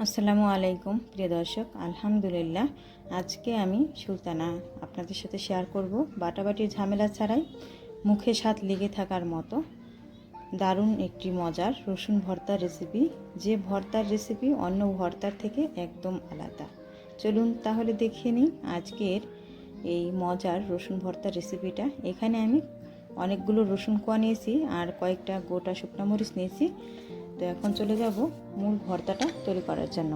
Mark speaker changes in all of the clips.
Speaker 1: আসসালামু আলাইকুম প্রিয় দর্শক, আলহামদুলিল্লাহ। আজকে আমি সুলতানা আপনাদের সাথে শেয়ার করব বাটাবাটির ঝামেলা ছাড়াই মুখে স্বাদ লেগে থাকার মতো দারুণ একটি মজার রসুন ভর্তার রেসিপি, যে ভর্তার রেসিপি অন্য ভর্তার থেকে একদম আলাদা। চলুন তাহলে দেখে নিই আজকের এই মজার রসুন ভর্তার রেসিপিটা। এখানে আমি অনেকগুলো রসুন কোয়া নিয়েছি আর কয়েকটা গোটা শুকনো মরিচ নিয়েছি। তো এখন চলে যাব মূল ভর্তাটা তৈরি করার জন্য।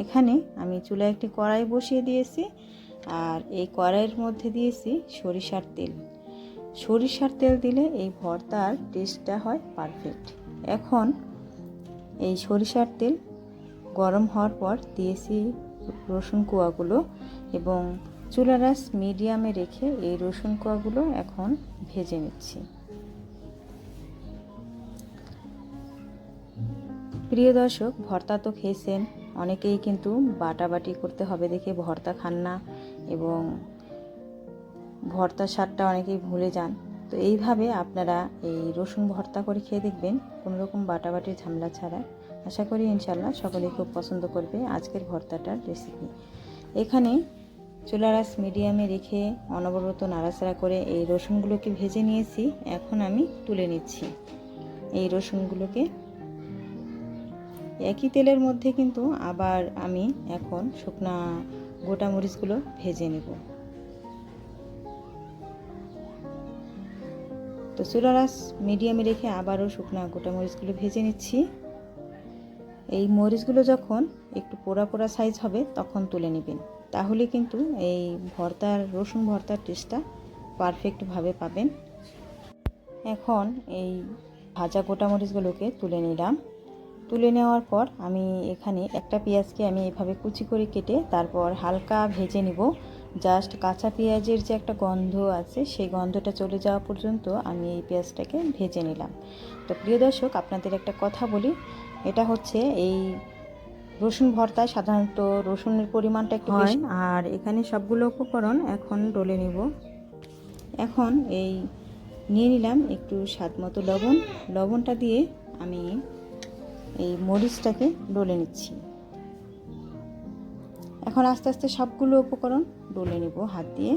Speaker 1: এখানে আমি চুলায় একটি কড়াই বসিয়ে দিয়েছি আর এই কড়াইয়ের মধ্যে দিয়েছি সরিষার তেল। সরিষার তেল দিলে এই ভর্তার টেস্টটা হয় পারফেক্ট। এখন এই সরিষার তেল গরম হওয়ার পর দিয়েছি রসুন কোয়াগুলো এবং চুলার আঁচ মিডিয়ামে রেখে এই রসুন কোয়াগুলো এখন ভেজে নিচ্ছি। প্রিয় দর্শক, ভর্তা তো খেয়েছেন অনেকেই, কিন্তু বাটাবাটি করতে হবে দেখে ভর্তা খান না এবং ভর্তার স্বাদটা অনেকেই ভুলে যান। তো এইভাবে আপনারা এই রসুন ভর্তা করে খেয়ে দেখবেন, কোনো রকম বাটাবাটির ঝামেলা ছাড়া। আশা করি ইনশাল্লাহ সকলেই খুব পছন্দ করবে আজকের ভর্তাটার রেসিপি। এখানে চুলার আঁচ মিডিয়ামে রেখে অনবরত নাড়াচাড়া করে এই রসুনগুলোকে ভেজে নিয়েছি। এখন আমি তুলে নিচ্ছি এই রসুনগুলোকে। একই তেলের মধ্যে কিন্তু আবার আমি এখন শুকনা গোটা মরিচগুলো ভেজে নেব। তো চুলার আঁচ মিডিয়ামে রেখে আবারও শুকনা গোটা মরিচগুলো ভেজে নিচ্ছি। এই মরিচগুলো যখন একটু পোড়া পোড়া সাইজ হবে তখন তুলে নেবেন, তাহলে কিন্তু এই ভর্তার রসুন ভর্তার টেস্টটা পারফেক্টভাবে পাবেন। এখন এই ভাজা গোটা মরিচগুলোকে তুলে নিলাম। তুলে নেওয়ার পর আমি এখানে একটা পেঁয়াজকে আমি এভাবে কুচি করে কেটে তারপর হালকা ভেজে নিব। জাস্ট কাঁচা পেঁয়াজের যে একটা গন্ধ আছে সেই গন্ধটা চলে যাওয়া পর্যন্ত আমি এই পেঁয়াজটাকে ভেজে নিলাম। তো প্রিয় দর্শক, আপনাদের একটা কথা বলি, এটা হচ্ছে এই রসুন ভর্তায় সাধারণত রসুনের পরিমাণটা একটু বেশি, আর এখানে সবগুলো উপকরণ এখন ডলে নিব। এখন এই নিয়ে নিলাম একটু স্বাদ মতো লবণটা দিয়ে আমি এই মরিচটাকে ডলে নিচ্ছি। এখন আস্তে আস্তে সবগুলো উপকরণ ডলে নেব হাত দিয়ে।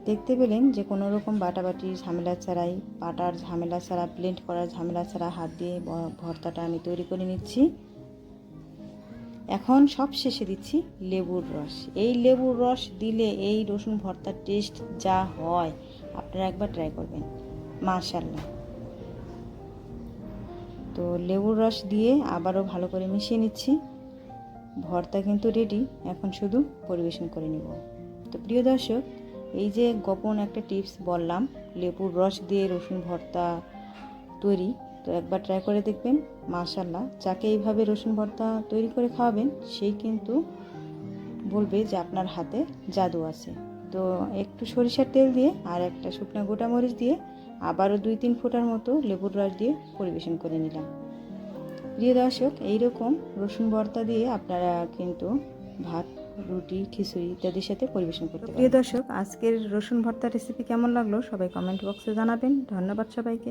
Speaker 1: দেখতে পেলেন যে কোনো রকম বাটাবাটির ঝামেলা ছাড়াই, পাটার ঝামেলা ছাড়া, ব্লেন্ড করার ঝামেলা ছাড়া হাত দিয়ে ভর্তাটা আমি তৈরি করে নিচ্ছি। এখন সব শেষে দিচ্ছি লেবুর রস। এই লেবুর রস দিলে এই রসুন ভর্তার টেস্ট যা হয় আপনারা একবার ট্রাই করবেন, মাশাআল্লাহ। তো লেবুর রস দিয়ে আবারও ভালো করে মিশিয়ে নিচ্ছি। ভর্তা কিন্তু রেডি, এখন শুধু পরিবেশন করে নিব। তো প্রিয় দর্শক, এই যে গোপন একটা টিপস বললাম, লেবুর রস দিয়ে রসুন ভর্তা তৈরি, তো একবার ট্রাই করে দেখবেন, মাশাআল্লাহ। যাকে এইভাবে রসুন ভর্তা তৈরি করে খাওয়াবেন সেই কিন্তু বলবে যে আপনার হাতে জাদু আছে। তো একটু সরিষার তেল দিয়ে আর একটা শুকনো গোটা মরিচ দিয়ে আবারও 2-3 ফোঁটার মতো লেবুর রস দিয়ে পরিবেশন করে নিলাম। প্রিয় দর্শক, এইরকম রসুন ভর্তা দিয়ে আপনারা কিন্তু ভাত, রুটি, খিচুড়ি ইত্যাদির সাথে পরিবেশন করতে পারেন। প্রিয় দর্শক, আজকের রসুন ভর্তা রেসিপি কেমন লাগলো সবাই কমেন্ট বক্সে জানাবেন। ধন্যবাদ সবাইকে।